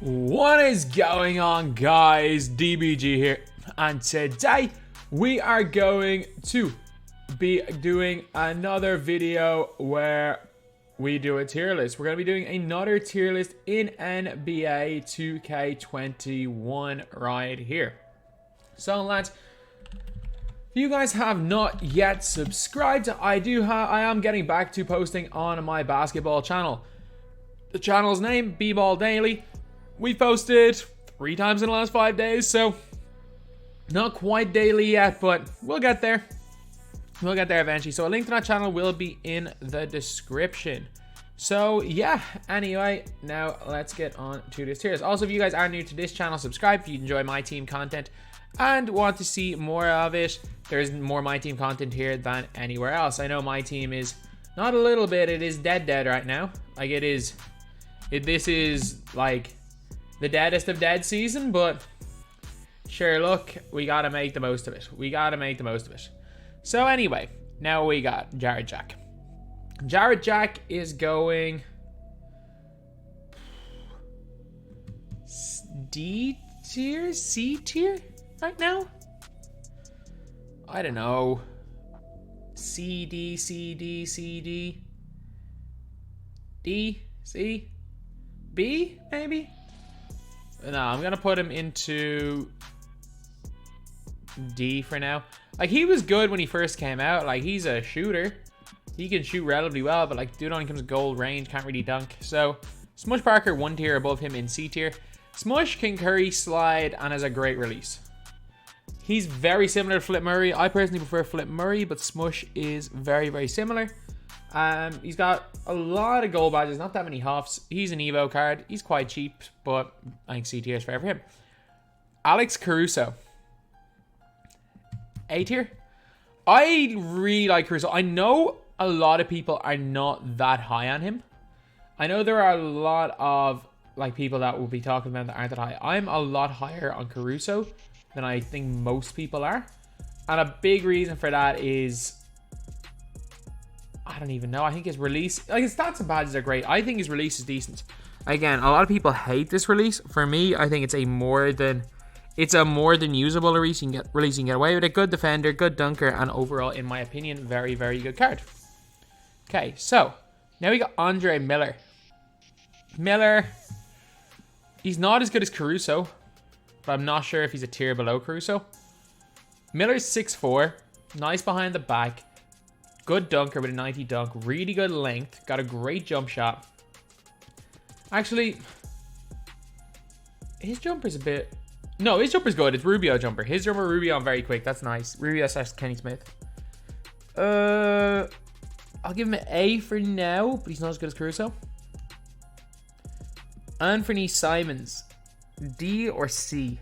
What is going on, guys? DBG here, and today we are going to be doing another video where we do a tier list. We're going to be doing another tier list in NBA 2K21 right here. So lads, if you guys have not yet subscribed, I am getting back to posting on my basketball channel. The channel's name, B-Ball Daily. We posted 3 times in the last 5 days, so not quite daily yet, but we'll get there. We'll get there eventually. So a link to that channel will be in the description. So yeah, anyway, now let's get on to this tier list. Also, if you guys are new to this channel, subscribe if you enjoy my team content and want to see more of it. There's more my team content here than anywhere else. I know my team is not a little bit, it is dead right now. Like this is like the deadest of dead season, but sure, look, we gotta make the most of it. We gotta make the most of it. So anyway, now we got Jared Jack. Jared Jack is going D tier, C tier right now. I don't know. C, D, C, D, C, D, D, C, B, maybe? No, I'm gonna put him into D for now. Like, he was good when he first came out. Like, he's a shooter. He can shoot relatively well, but like, dude only comes with gold range, can't really dunk. So, Smush Parker 1 tier above him in C tier. Smush can curry, slide, and has a great release. He's very similar to Flip Murray. I personally prefer Flip Murray, but Smush is very similar. He's got a lot of gold badges, not that many huffs. He's an Evo card. He's quite cheap, but I think C tier is fair for him. Alex Caruso. A tier. I really like Caruso. I know a lot of people are not that high on him. I know there are a lot of like people that will be talking about that aren't that high. I'm a lot higher on Caruso than I think most people are. And a big reason for that is, I don't even know. I think his release, like his stats and badges are great. I think his release is decent. Again, a lot of people hate this release. For me, I think it's a more than usable release. You can get away with it. Good defender, good dunker, and overall, in my opinion, very good card. Okay, so now we got Andre Miller. Miller, he's not as good as Caruso, but I'm not sure if he's a tier below Caruso. Miller's 6'4", nice behind the back. Good dunker with a 90 dunk. Really good length. Got a great jump shot. Actually, his jumper's a bit... No, his jumper's good. It's Rubio jumper. His jumper, Rubio, on very quick. That's nice. Rubio / Kenny Smith. I'll give him an A for now, but he's not as good as Caruso. Anthony Simons. D or C?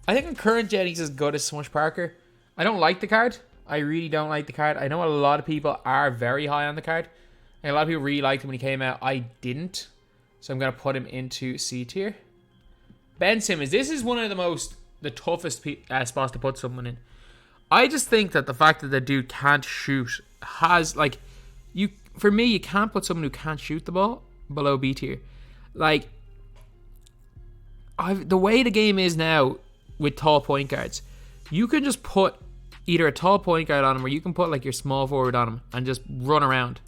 I think in current gen, he's as good as Smush Parker. I don't like the card. I really don't like the card. I know a lot of people are very high on the card. And a lot of people really liked him when he came out. I didn't. So I'm going to put him into C tier. Ben Simmons. This is one of the toughest spots to put someone in. I just think that the fact that the dude can't shoot has, like, for me, you can't put someone who can't shoot the ball below B tier. Like, the way the game is now with tall point guards, you can just put either a tall point guard on him, or you can put like your small forward on him and just run around.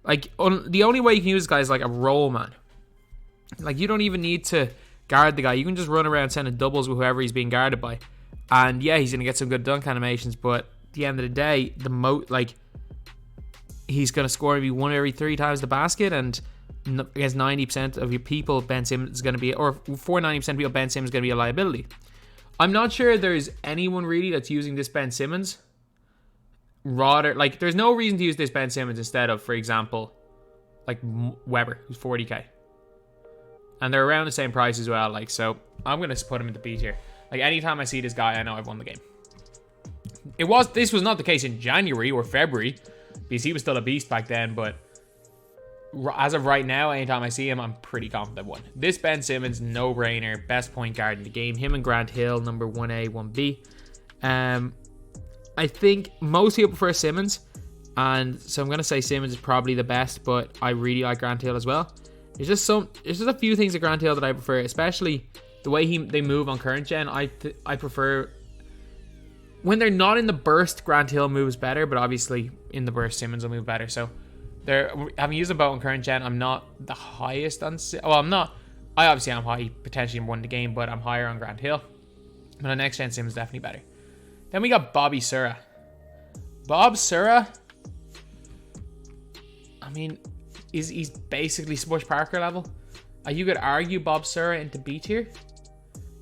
Like, the only way you can use this guy is like a roll man. Like, you don't even need to guard the guy. You can just run around sending doubles with whoever he's being guarded by. And yeah, he's going to get some good dunk animations, but at the end of the day, he's going to score maybe 1 every 3 times the basket, and against 90% of your people, Ben Simmons is going to be, or for 90% of people, Ben Simmons is going to be a liability. I'm not sure there's anyone really that's using this Ben Simmons. Rather, like, there's no reason to use this Ben Simmons instead of, for example, like Weber, who's 40k. And they're around the same price as well. Like, so I'm going to put him in the B tier. Like, anytime I see this guy, I know I've won the game. This was not the case in January or February, because he was still a beast back then, but as of right now, anytime I see him, I'm pretty confident I've won. This Ben Simmons, no-brainer, best point guard in the game. Him and Grant Hill, number 1A, 1B. I think most people prefer Simmons, and so I'm going to say Simmons is probably the best, but I really like Grant Hill as well. There's just a few things at Grand Hill that I prefer, especially the way they move on current gen. I prefer when they're not in the burst. Grand Hill moves better, but obviously in the burst Simmons will move better. So having used a boat on current gen, I'm not the highest on. Well, I'm not. I obviously am high, potentially won the game, but I'm higher on Grand Hill. But on next gen Simmons definitely better. Then we got Bobby Sura. Bob Sura, I mean, he's basically Smush Parker level. You could argue Bob Sura into B tier.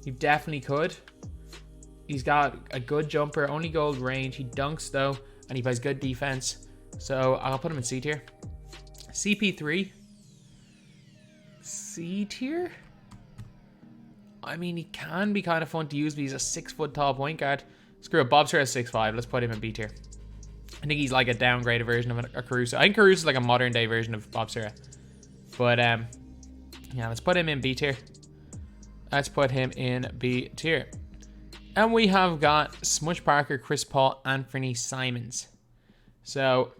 You definitely could. He's got a good jumper, only gold range. He dunks though, and he plays good defense. So I'll put him in C tier. CP3, C tier. I mean, he can be kind of fun to use, but he's a 6 foot tall point guard. Screw it, Bob Sura is 6'5". Let's put him in B tier. I think he's like a downgraded version of a Caruso. I think Caruso is like a modern day version of Bob Sura. But yeah, let's put him in B tier. Let's put him in B tier. And we have got Smush Parker, Chris Paul, Anthony Simons. So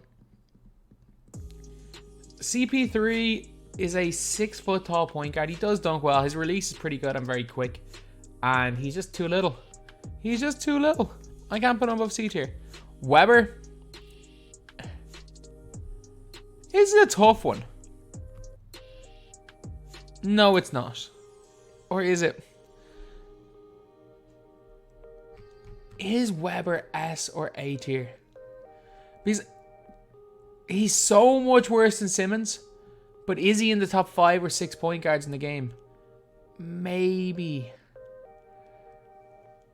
CP3 is a 6 foot tall point guard. He does dunk well. His release is pretty good and very quick. And he's just too little. He's just too little. I can't put him above C tier. Weber. This is a tough one. No, it's not. Or is it? Is Weber S or A tier? Because he's so much worse than Simmons. But is he in the top 5 or 6 point guards in the game? Maybe.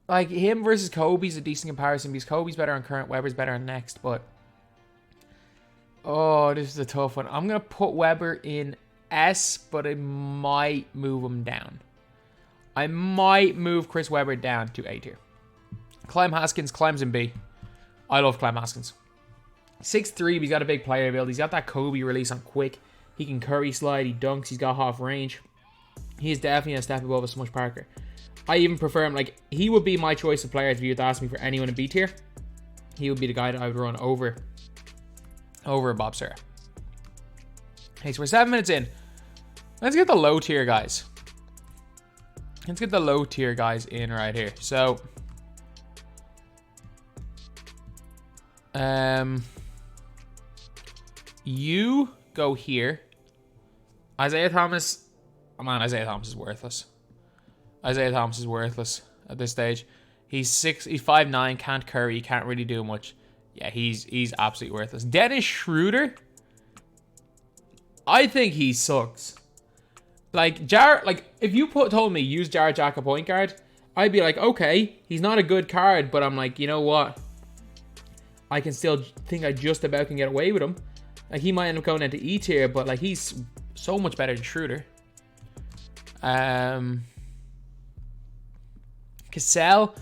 Like, him versus Kobe's a decent comparison because Kobe's better on current, Weber's better on next, but oh, this is a tough one. I'm going to put Weber in S, but I might move him down. I might move Chris Webber down to A tier. Clem Haskins climbs in B. I love Clem Haskins. 6'3", but he's got a big player build. He's got that Kobe release on quick. He can curry slide, he dunks, he's got half range. He is definitely a step above a Smush Parker. I even prefer him, like, he would be my choice of player if you were to ask me for anyone in B tier. He would be the guy that I would run over Bob Sura. Okay, so we're 7 minutes in. Let's get the low tier guys. Let's get the low tier guys in right here. So, you go here. Isaiah Thomas. Oh man, Isaiah Thomas is worthless. Isaiah Thomas is worthless at this stage. He's 5'9", can't curry, can't really do much. Yeah, he's absolutely worthless. Dennis Schroeder. I think he sucks. Like if you told me use Jarrett Jack a point guard, I'd be like, okay, he's not a good card, but I'm like, you know what? I can still think I just about can get away with him. Like, he might end up going into E tier, but like, he's so much better than Schroeder. Cassell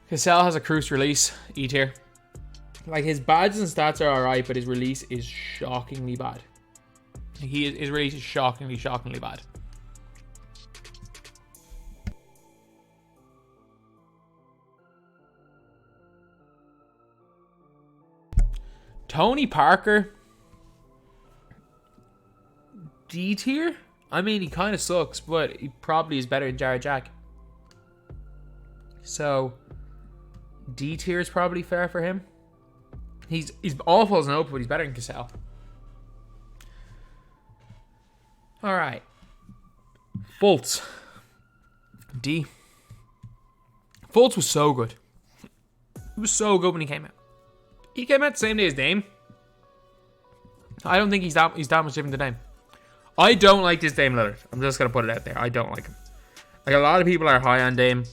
has a Cruise release, E tier. Like, his badges and stats are alright, but his release is shockingly bad. His release is shockingly bad. Tony Parker, D tier? I mean, he kind of sucks, but he probably is better than Jarrett Jack. So, D tier is probably fair for him. He's awful as an open, but he's better than Cassell. Alright. Fultz. D. Fultz was so good. He was so good when he came out. He came out the same day as Dame. I don't think he's that much different than Dame. I don't like this Dame Lillard. I'm just going to put it out there. I don't like him. Like, a lot of people are high on Dame.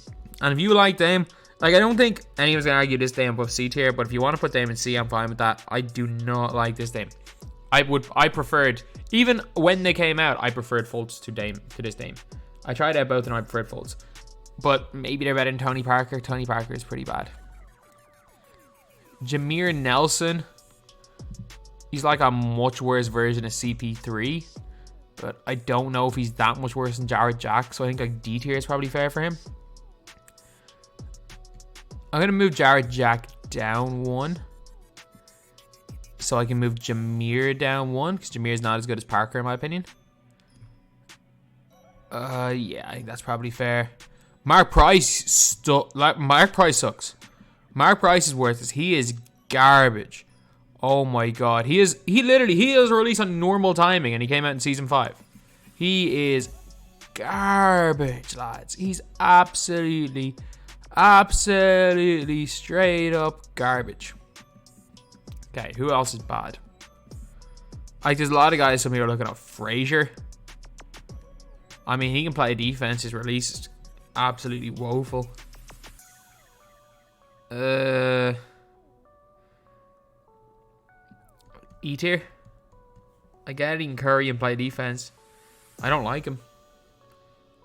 And if you like Dame, like, I don't think anyone's going to argue this Dame above C tier. But if you want to put Dame in C, I'm fine with that. I do not like this Dame. I preferred, even when they came out, I preferred Fultz to this Dame. I tried out both and I preferred Fultz. But maybe they're better than Tony Parker. Tony Parker is pretty bad. Jameer Nelson. He's like a much worse version of CP3. But I don't know if he's that much worse than Jarrett Jack. So I think like D tier is probably fair for him. I'm going to move Jarrett Jack down 1. So I can move Jameer down 1. Because Jameer is not as good as Parker in my opinion. Yeah, I think that's probably fair. Mark Price Mark Price sucks. Mark Price is worthless. He is garbage. Oh my god. He is released on normal timing and he came out in season 5. He is garbage, lads. He's absolutely straight up garbage. Okay, who else is bad? Like, there's a lot of guys some here looking at Frazier. I mean, he can play defense. His release is absolutely woeful. E tier. I get it, he can curry and play defense. I don't like him.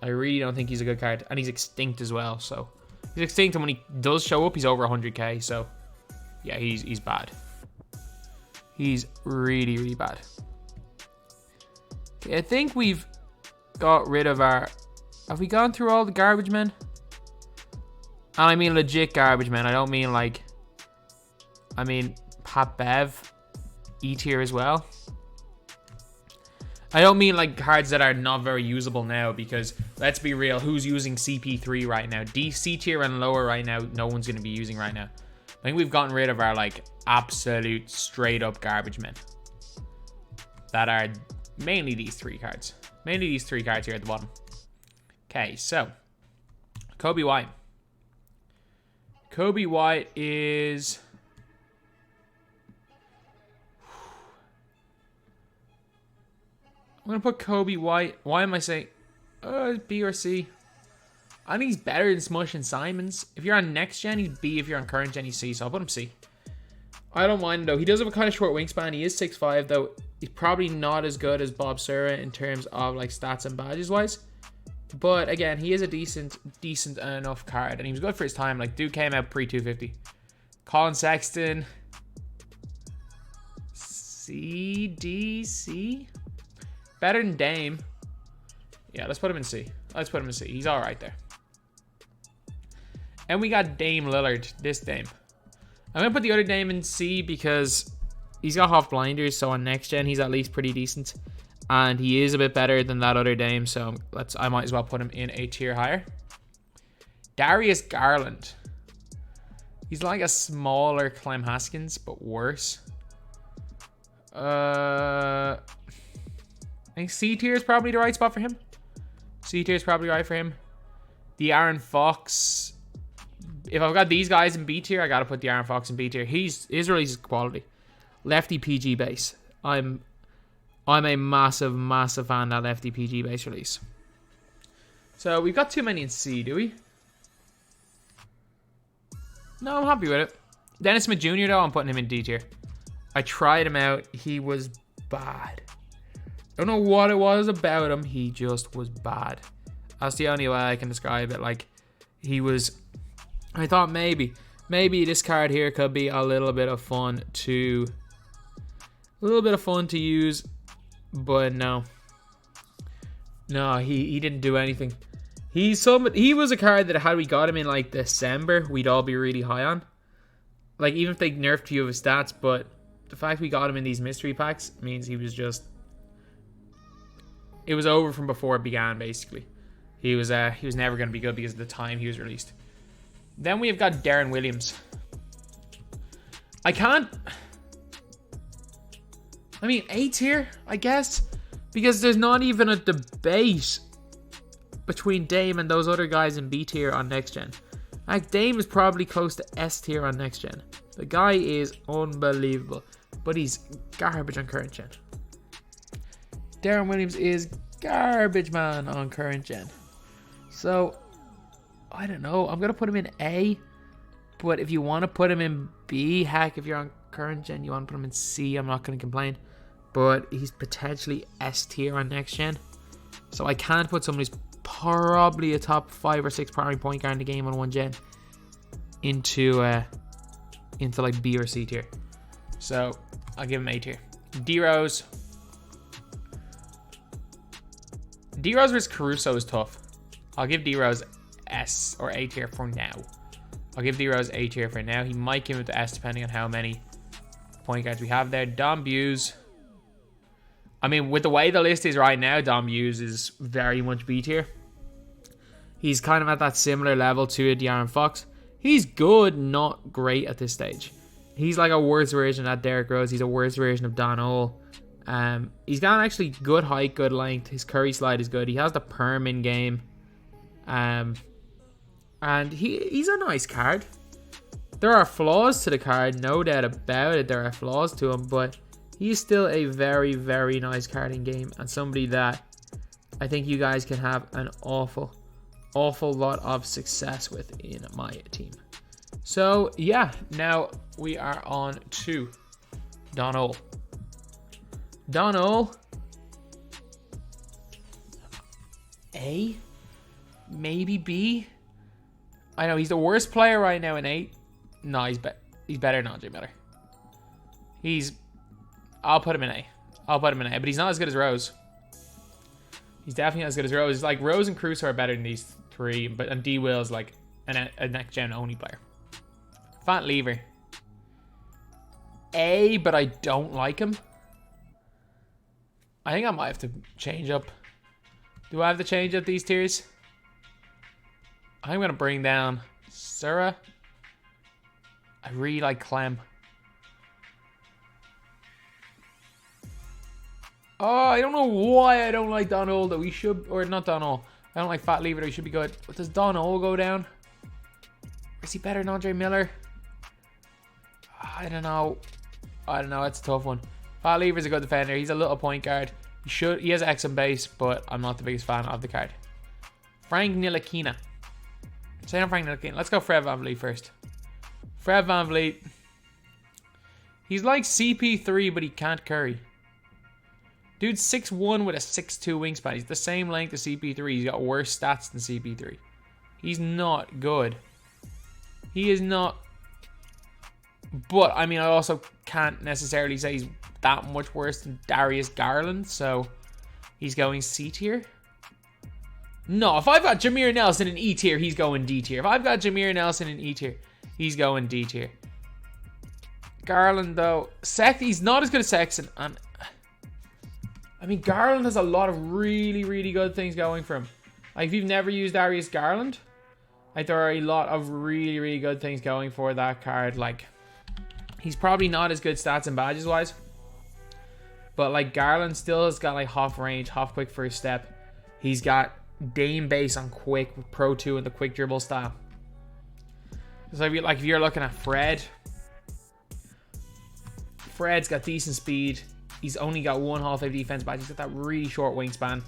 I really don't think he's a good card. And he's extinct as well, so. He's extinct, and when he does show up, he's over 100k, so. Yeah, he's bad. He's really, really bad. Okay, I think we've got rid of our... Have we gone through all the garbage men? And I mean legit garbage men. I don't mean like... I mean Pat Bev. E tier as well. I don't mean like cards that are not very usable now, because let's be real, who's using CP3 right now? C tier and lower right now, no one's going to be using right now. I think we've gotten rid of our like absolute straight up garbage men. That are mainly these 3 cards. Mainly these 3 cards here at the bottom. Okay, so Kobe White. Kobe White is... I'm going to put Kobe White. Why am I saying B or C? I think he's better than Smush and Simons. If you're on next gen, he's B. If you're on current gen, he's C. So I'll put him C. I don't mind, though. He does have a kind of short wingspan. He is 6'5", though. He's probably not as good as Bob Sura in terms of like stats and badges-wise. But, again, he is a decent enough card. And he was good for his time. Like, dude came out pre-250. Colin Sexton. C, D, C? Better than Dame. Yeah, let's put him in C. Let's put him in C. He's all right there. And we got Dame Lillard. This Dame. I'm going to put the other Dame in C because he's got half blinders. So on next gen, he's at least pretty decent. And he is a bit better than that other Dame. So I might as well put him in a tier higher. Darius Garland. He's like a smaller Clem Haskins, but worse. I think C tier is probably the right spot for him. C tier is probably right for him. The Aaron Fox. If I've got these guys in B tier, I gotta put the Aaron Fox in B tier. His release is quality. Lefty PG base. I'm a massive fan of that lefty PG base release. So we've got too many in C, do we? No, I'm happy with it. Dennis Smith Jr. though, I'm putting him in D tier. I tried him out. He was bad. Don't know what it was about him. He just was bad. That's the only way I can describe it. Like, he was... I thought maybe this card here could be a little bit of fun to... use. But no. No, he didn't do anything. He was a card that had we got him in, like, December, we'd all be really high on. Like, even if they nerfed a few of his stats, but the fact we got him in these mystery packs means he was just... It was over from before it began, basically. He was never going to be good because of the time he was released. Then we have got Darren Williams. I mean, A tier, I guess. Because there's not even a debate between Dame and those other guys in B tier on next gen. Like, Dame is probably close to S tier on next gen. The guy is unbelievable. But he's garbage on current gen. Darren Williams is garbage, man, on current gen. So, I don't know. I'm going to put him in A. But if you want to put him in B, heck, if you're on current gen, you want to put him in C, I'm not going to complain. But he's potentially S tier on next gen. So I can't put someone who's probably a top 5 or 6 primary point guard in the game on one gen into like B or C tier. So I'll give him A tier. D-Rose. D-Rose versus Caruso is tough. I'll give D-Rose S or A tier for now. I'll give D-Rose A tier for now. He might give it to S depending on how many point guards we have there. Dom Buse. I mean, with the way the list is right now, Dom Hughes is very much B tier. He's kind of at that similar level to a De'Aaron Fox. He's good, not great at this stage. He's like a worse version of Derrick Rose. He's a worse version of Don Ole. He's got actually good height, good length. His Curry slide is good. He has the perm in game. And he's a nice card. There are flaws to the card, no doubt about it. There are flaws to him, but he's still a very, very nice card in game, and somebody that I think you guys can have an awful lot of success with in my team. So yeah, now we are on to Don Ole. Don Ole, A, maybe B. I know he's the worst player right now in 8. No, he's better than Andre Miller. I'll put him in A. But he's not as good as Rose. He's definitely not as good as Rose. Like, Rose and Caruso are better than these 3, and D Will is like a next gen only player. Fat Lever, A, but I don't like him. I think I might have to change up. Do I have to change up these tiers? I'm gonna bring down Sura. I really like Clem. Oh, I don't know why I don't like Don Ole, that we should, or not Don Ole. I don't like Fat Lever, that we should be good. But does Don Ole go down? Or is he better than Andre Miller? I don't know. That's a tough one. Fat Lever's a good defender. He's a little point guard. He has X and base, but I'm not the biggest fan of the card. Frank Ntilikina. Say no Frank Ntilikina. Let's go Fred VanVleet first. Fred VanVleet. He's like CP3, but he can't curry. Dude's 6'1" with a 6'2" wingspan. He's the same length as CP3. He's got worse stats than CP3. He's not good. He is not. But, I mean, I also can't necessarily say he's that much worse than Darius Garland. So, he's going C tier. No, if I've got Jameer Nelson in E tier, he's going D tier. If I've got Jameer Nelson in E tier, he's going D tier. Garland, though. He's not as good as Sexton. And I mean, Garland has a lot of really, really good things going for him. Like, if you've never used Darius Garland, like, there are a lot of really, really good things going for that card. Like, he's probably not as good stats and badges wise, but like Garland still has got like half range, half quick first step. He's got Dame base on quick with Pro 2 and the quick dribble style. So if you're looking at Fred's got decent speed. He's only got 1 half-life defense badge. He's got that really short wingspan.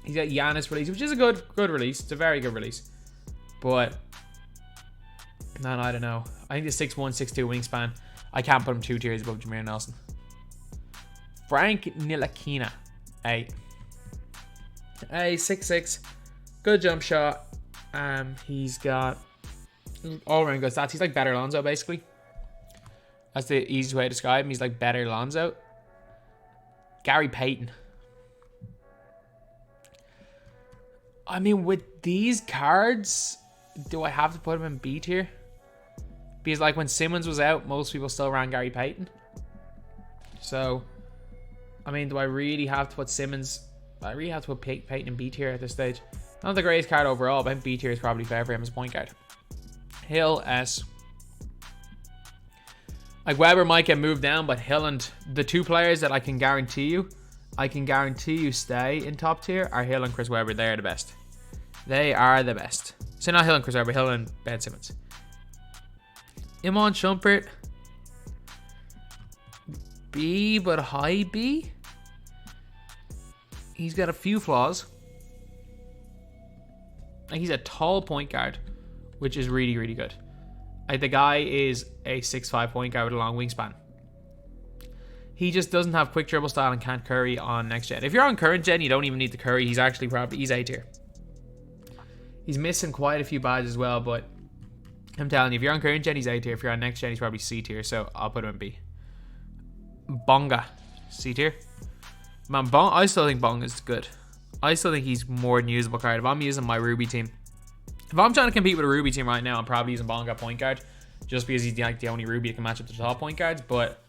He's got Giannis release, which is a good release. It's a very good release. But man, I don't know. I think the 6'1", 6'2" wingspan, I can't put him 2 tiers above Jameer Nelson. Frank Ntilikina, A. A, 6'6", good jump shot. He's got all-around good stats. He's like better Lonzo, basically. That's the easiest way to describe him. He's like better Lonzo. Gary Payton. I mean, with these cards, do I have to put him in B tier? Because like when Simmons was out, most people still ran Gary Payton. So, I mean, do I really have to put Simmons? I really have to put Payton in B tier at this stage. Not the greatest card overall, but I think B tier is probably fair for him as a point guard. Hill, S. Like, Weber might get moved down, but Hill and the 2 players that I can guarantee you stay in top tier are Hill and Chris Webber. They are the best. They are the best. So not Hill and Chris Webber, Hill and Ben Simmons. Iman Shumpert. B, but high B. He's got a few flaws. Like, he's a tall point guard, which is really, really good. Like, the guy is a 6'5" point guard with a long wingspan. He just doesn't have quick dribble style and can't curry on next gen. If you're on current gen, you don't even need to curry. He's actually he's A tier. He's missing quite a few badges as well, but I'm telling you, if you're on current gen, he's A tier. If you're on next gen, he's probably C tier. So I'll put him in B. Bonga, C tier. Man, I still think Bonga is good. I still think he's more than usable card. If I'm using my Ruby team, if I'm trying to compete with a Ruby team right now, I'm probably using Bonga point guard, just because he's like the only Ruby that can match up to the top point guards. But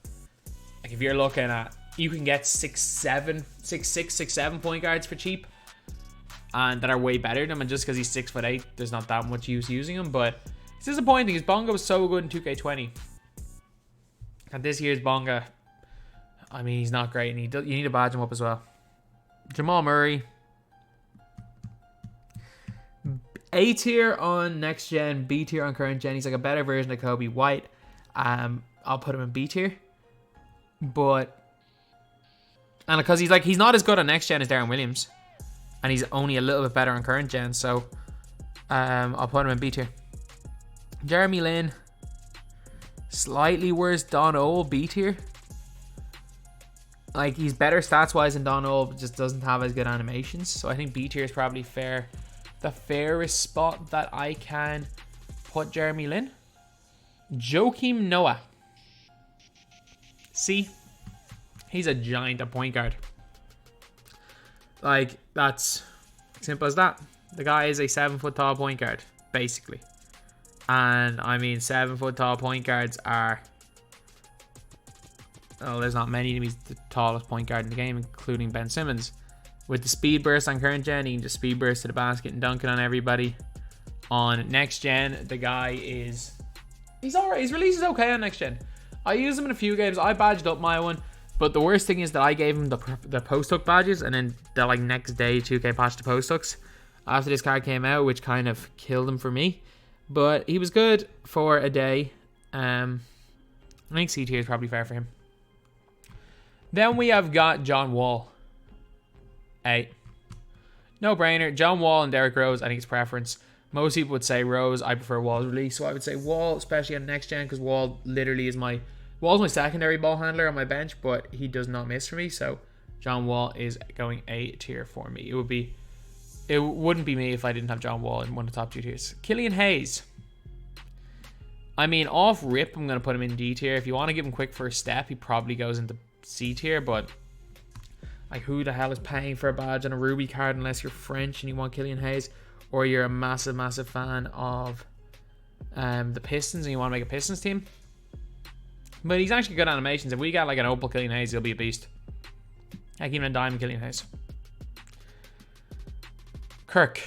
like, if you're looking at you can get 6'7", 6'7" point guards for cheap, and that are way better than him. And just because he's 6'8", there's not that much use using him. But it's disappointing. His Bonga was so good in 2K20, and this year's Bonga, I mean, he's not great, and you need to badge him up as well. Jamal Murray, A tier on next gen, B tier on current gen. He's like a better version of Kobe White. I'll put him in B tier, but and because he's not as good on next gen as Darren Williams, and he's only a little bit better on current gen, so I'll put him in B tier. Jeremy Lin, slightly worse. Don Ole, B tier. Like, he's better stats wise than Don Ole, but just doesn't have as good animations. So I think B tier is probably fair. The fairest spot that I can put Jeremy Lin. Joakim Noah. See, he's a giant at point guard. Like, that's simple as that. The guy is a 7 foot tall point guard, basically. And I mean, 7 foot tall point guards are, oh, there's not many. He's the tallest point guard in the game, including Ben Simmons. With the speed burst on current gen, he can just speed burst to the basket and dunk it on everybody. On next gen, the guy is, he's alright. His release is okay on next gen. I used him in a few games. I badged up my one, but the worst thing is that I gave him the post hook badges, and then the like next day 2K patched the post hooks after this card came out, which kind of killed him for me. But he was good for a day. I think C tier is probably fair for him. Then we have got John Wall. A. No brainer. John Wall and Derrick Rose, I think it's preference. Most people would say Rose. I prefer Wall's release. So I would say Wall, especially on next gen, because Wall literally is Wall's my secondary ball handler on my bench, but he does not miss for me. So John Wall is going A tier for me. It wouldn't be me if I didn't have John Wall in one of the top 2 tiers. Killian Hayes. I mean, off rip, I'm going to put him in D tier. If you want to give him quick first step, he probably goes into C tier, but like, who the hell is paying for a badge on a Ruby card unless you're French and you want Killian Hayes, or you're a massive fan of the Pistons and you want to make a Pistons team? But he's actually good animations. If we got like an Opal Killian Hayes, he'll be a beast. I keep him in Diamond Killian Hayes. Kirk.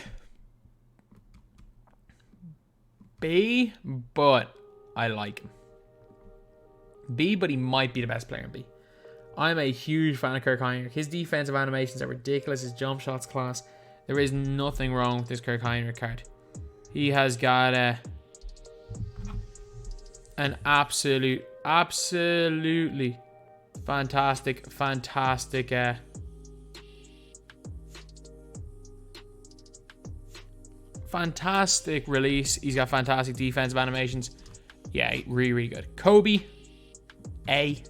B, but I like him. B, but he might be the best player in B. I'm a huge fan of Kirk Heinrich. His defensive animations are ridiculous. His jump shots class. There is nothing wrong with this Kirk Heinrich card. He has got an absolutely fantastic release. He's got fantastic defensive animations. Yeah, really good. Kobe, A.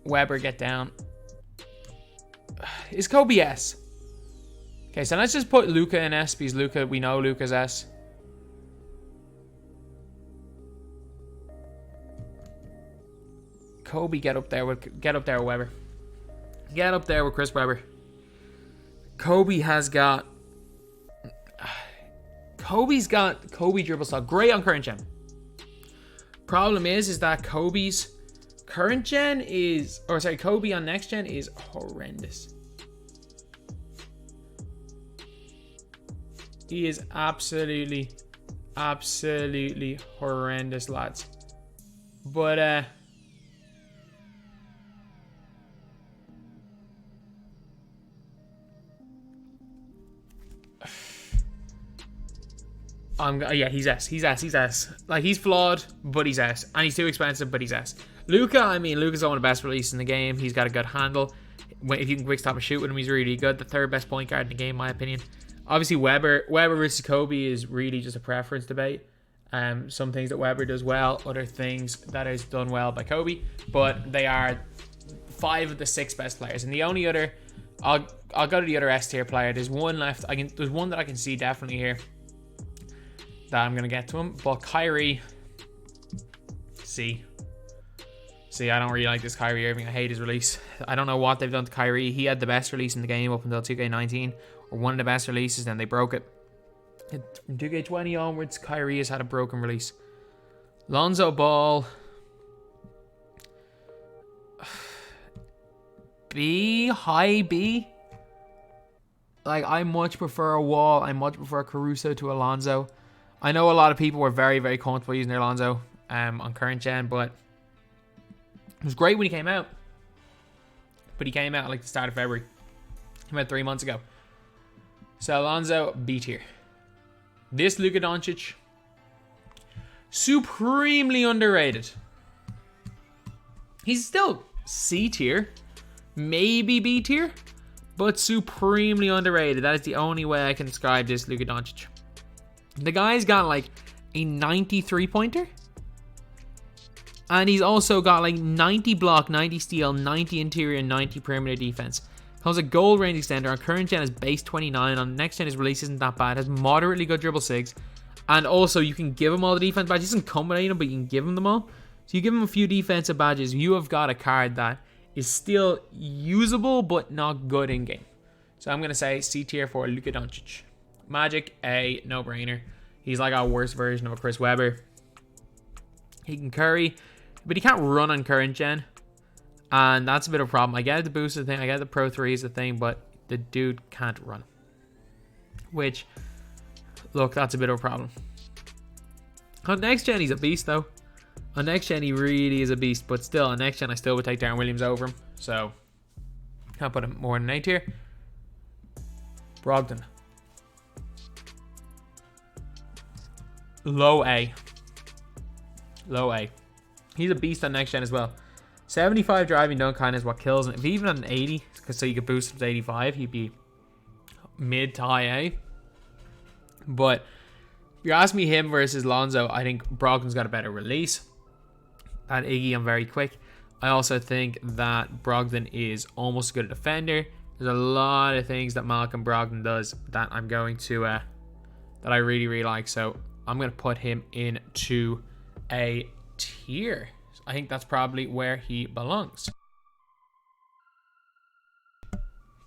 Weber, get down. Is Kobe S? Okay, so let's just put Luka in S, because we know Luka's S. Kobe, get up there with Weber. Get up there with Chris Webber. Kobe's got Kobe dribble style. Great on current gen. Problem is that Kobe's current gen is, or sorry, Kobe on next gen is horrendous. He is absolutely horrendous, lads. But yeah, he's S. Like, he's flawed, but he's S. And he's too expensive, but he's S. Luka, I mean, Luka's one of the best releases in the game. He's got a good handle. If you can quick stop and shoot with him, he's really good. The third best point guard in the game, in my opinion. Obviously, Weber versus Kobe is really just a preference debate. Some things that Weber does well, other things that is done well by Kobe. But they are 5 of the 6 best players. And the only other, I'll go to the other S tier player. There's one left. There's one that I can see definitely here that I'm gonna get to him. But Kyrie, C. See, I don't really like this Kyrie Irving. I hate his release. I don't know what they've done to Kyrie. He had the best release in the game up until 2K19, or one of the best releases, then they broke it. From 2K20 onwards, Kyrie has had a broken release. Lonzo Ball. B, high B. Like, I much prefer a Wall. I much prefer Caruso to Alonso. I know a lot of people were very, very comfortable using their Alonso on current gen, but it was great when he came out. But he came out like the start of February. He came out 3 months ago. So Alonso, B tier. This Luka Doncic, supremely underrated. He's still C tier, maybe B tier, but supremely underrated. That is the only way I can describe this Luka Doncic. The guy's got like a 93 pointer. And he's also got like 90 block, 90 steal, 90 interior, and 90 perimeter defense. Comes a goal range extender. On current gen is base 29. On next gen his release isn't that bad. Has moderately good dribble 6. And also you can give him all the defense badges. He doesn't combine them, but you can give him them all. So you give him a few defensive badges. You have got a card that is still usable, but not good in game. So I'm going to say C tier for Luka Doncic. Magic, A, no brainer. He's like our worst version of a Chris Webber. He can curry, but he can't run on current gen. And that's a bit of a problem. I get the boost is the thing. I get the Pro 3 is the thing, but the dude can't run. Which, look, that's a bit of a problem. On next gen, he's a beast, though. On next gen, he really is a beast. But still, on next gen, I still would take Darren Williams over him. So, can't put him more than 8 here. Brogdon. Low A. Low A. He's a beast on next gen as well. 75 driving dunk kind is what kills him. If he even had an 80, so you could boost him to 85, he'd be mid to high A. But if you ask me him versus Lonzo, I think Brogdon's got a better release. At Iggy, I'm very quick. I also think that Brogdon is almost as good a defender. There's a lot of things that Malcolm Brogdon does that I'm going to, that I really, really like. So I'm going to put him into A tier. I think that's probably where he belongs.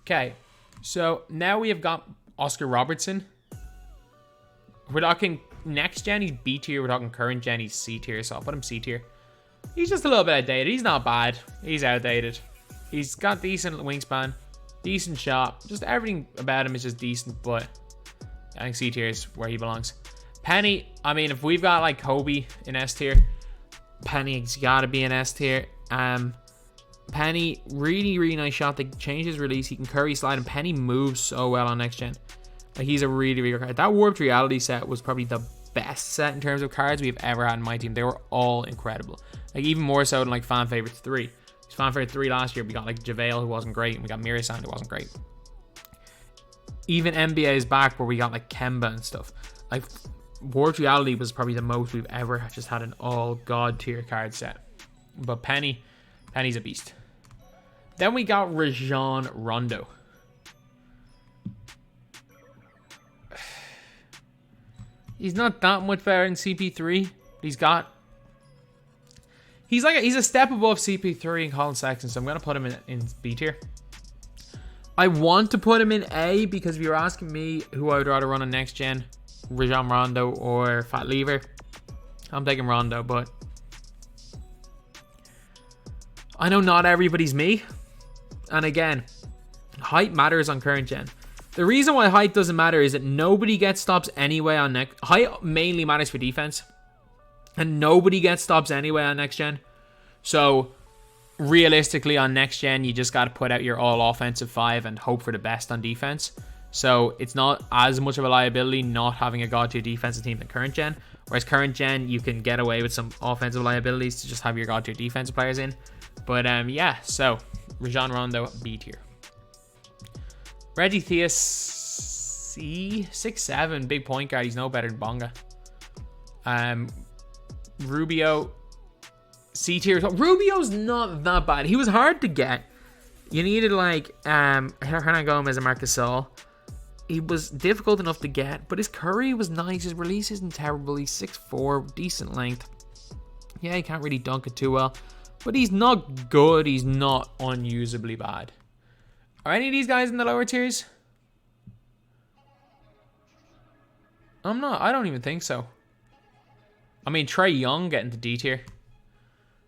Okay, so now we have got Oscar Robertson. We're talking next gen, he's B tier. We're talking current gen, he's C tier. So I'll put him C tier. He's just a little bit outdated. He's not bad. He's outdated. He's got decent wingspan, decent shot. Just everything about him is just decent, but I think C tier is where he belongs. Penny, I mean, if we've got like Kobe in S tier, Penny's got to be an S tier. Penny, really, really nice shot. They changed his release. He can curry slide, and Penny moves so well on next gen. Like, he's a really, really good card. That Warped Reality set was probably the best set in terms of cards we've ever had in my team. They were all incredible. Like, even more so than like Fan Favorites 3. Fan Favorite 3 last year, we got like JaVale, who wasn't great, and we got Mirasan, who wasn't great. Even NBA is back, where we got like Kemba and stuff. Like, Warped Reality was probably the most we've ever just had an all god tier card set. But Penny's a beast. Then we got Rajon Rondo. He's not that much better than CP3. But he's a step above CP3 and Colin Sexton, so I'm gonna put him in B tier. I want to put him in A because if you're asking me who I would rather run on next gen, Rajon Rondo or Fat Lever, I'm taking Rondo, but I know not everybody's me. And again, height matters on current gen. The reason why height doesn't matter is that nobody gets stops anyway on next. Height mainly matters for defense, and nobody gets stops anyway on next gen. So realistically on next gen, you just got to put out your all offensive 5 and hope for the best on defense. So it's not as much of a liability not having a god tier defensive team than current gen. Whereas current gen, you can get away with some offensive liabilities to just have your god tier defensive players in. But yeah, so Rajon Rondo, B tier. Reggie Theus, C, 6'7", big point guard. He's no better than Bonga. Rubio, C tier. Rubio's not that bad. He was hard to get. You needed like Hernan Gomez and Marc Gasol. He was difficult enough to get, but his curry was nice. His release isn't terrible. He's 6'4", decent length. Yeah, he can't really dunk it too well, but he's not good. He's not unusably bad. Are any of these guys in the lower tiers? I don't even think so. I mean, Trae Young getting to D tier.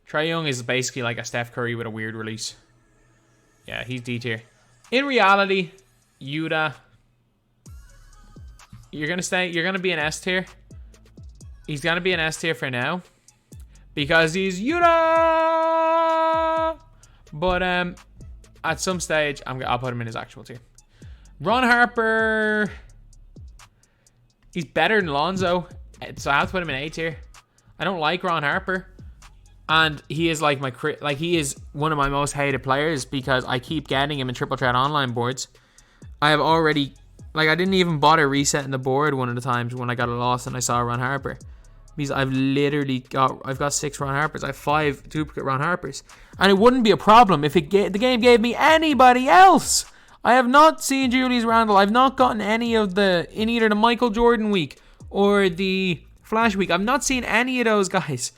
Trae Young is basically like a Steph Curry with a weird release. Yeah, he's D tier. In reality, Yuta, you're gonna be an S tier. He's gonna be an S tier for now because he's Yuta. But at some stage, I'll put him in his actual tier. Ron Harper, he's better than Lonzo, so I have to put him in A tier. I don't like Ron Harper, and he is like he is one of my most hated players because I keep getting him in triple threat online boards. I have already, I didn't even bother resetting the board one of the times when I got a loss and I saw Ron Harper. Because I've got 6 Ron Harpers. I have 5 duplicate Ron Harpers. And it wouldn't be a problem if the game gave me anybody else. I have not seen Julius Randle. I've not gotten any of in either the Michael Jordan week or the Flash week. I've not seen any of those guys.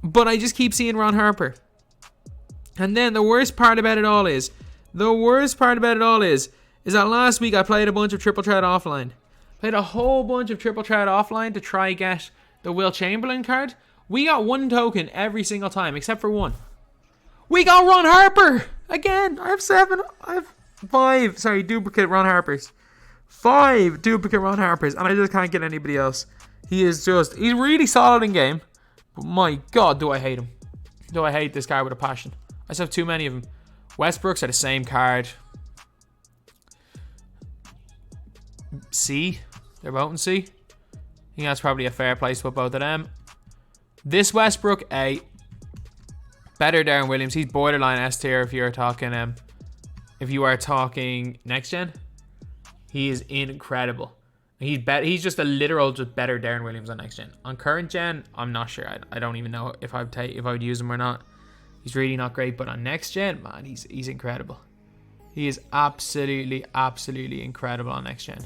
But I just keep seeing Ron Harper. And then the worst part about it all is that last week I played a bunch of triple threat offline. Played a whole bunch of triple threat offline to try get the Will Chamberlain card. We got 1 token every single time, except for 1. We got Ron Harper! Again, I have 5, duplicate Ron Harpers. 5 duplicate Ron Harpers, and I just can't get anybody else. He's really solid in game, but my God, do I hate him. Do I hate this card with a passion. I just have too many of them. Westbrooks are the same card. C. They're both in C. I think that's probably a fair place to put both of them. This Westbrook, A. Better Darren Williams. He's borderline S tier if you are talking next gen. He is incredible. He's just a literal better Darren Williams on next gen. On current gen, I'm not sure. I don't even know if I would use him or not. He's really not great, but on next gen, man, he's incredible. He is absolutely incredible on next gen.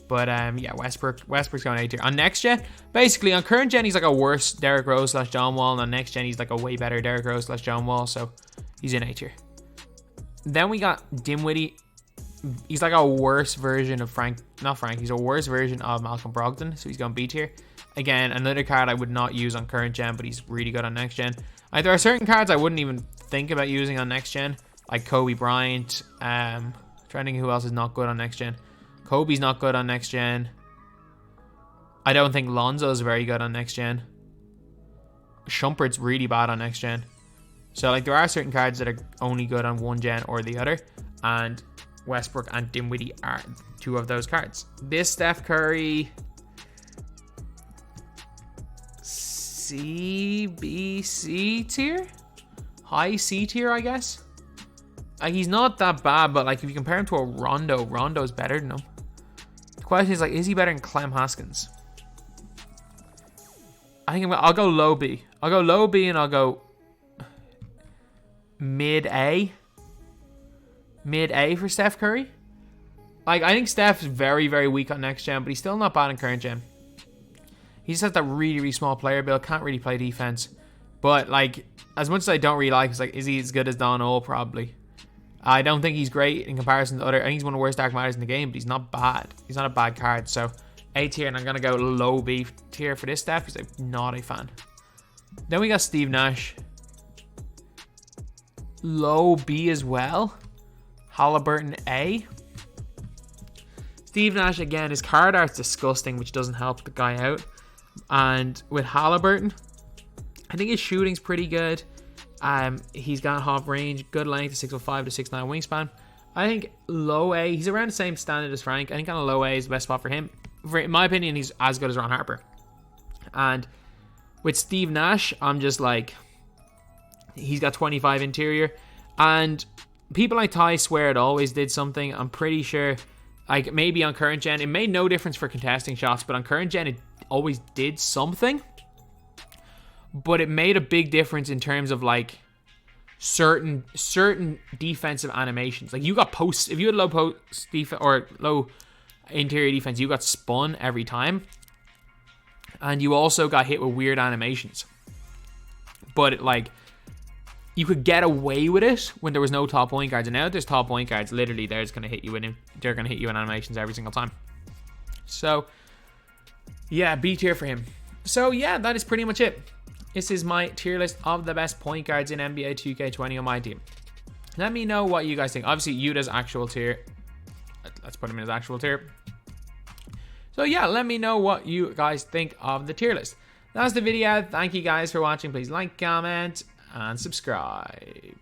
But yeah, Westbrook's going A tier. On next gen, basically on current gen, he's like a worse Derrick Rose / John Wall, and on next gen, he's like a way better Derrick Rose / John Wall, so he's in A tier. Then we got Dinwiddie. He's like a worse version of he's a worse version of Malcolm Brogdon, so he's going B tier. Again, another card I would not use on current gen, but he's really good on next gen. There are certain cards I wouldn't even think about using on next gen, like Kobe Bryant. Trying to think who else is not good on next gen. Kobe's not good on next gen. I don't think Lonzo's very good on next gen. Shumpert's really bad on next gen. So there are certain cards that are only good on one gen or the other, and Westbrook and Dinwiddie are 2 of those cards. This Steph Curry, C tier? High C tier, I guess. He's not that bad, but if you compare him to a Rondo's better than him. The question is is he better than Clem Haskins? I think I'll go low B. I'll go low B and I'll go mid A. Mid A for Steph Curry. I think Steph's very, very weak on next gen, but he's still not bad in current gen. He just has that really, really small player build. Can't really play defense. But as much as I don't really like, is he as good as Don O? Probably. I don't think he's great in comparison to other. I think he's one of the worst Dark Matters in the game, but he's not bad. He's not a bad card. So A tier, and I'm gonna go low B tier for this Steph because I'm not a fan. Then we got Steve Nash. Low B as well. Halliburton A. Steve Nash, again, his card art's disgusting, which doesn't help the guy out. And with Halliburton, I think his shooting's pretty good. He's got half range, good length, 6'5" to 6'9" wingspan. I think low A, he's around the same standard as Frank. I think kind of low A is the best spot for him. In my opinion, he's as good as Ron Harper. And with Steve Nash, I'm just he's got 25 interior. And people like Ty swear it always did something. I'm pretty sure, maybe on current gen, it made no difference for contesting shots, but on current gen, it always did something. But it made a big difference in terms of certain defensive animations. You got posts. If you had low post defense or low interior defense, you got spun every time, and you also got hit with weird animations. But you could get away with it when there was no top point guards, and now there's top point guards. Literally, they're just gonna hit you in. They're gonna hit you in animations every single time. So yeah, B tier for him. So yeah, that is pretty much it. This is my tier list of the best point guards in NBA 2K21 on my team. Let me know what you guys think. Obviously, Yuta's actual tier. Let's put him in his actual tier. So yeah, let me know what you guys think of the tier list. That's the video. Thank you guys for watching. Please like, comment, and subscribe.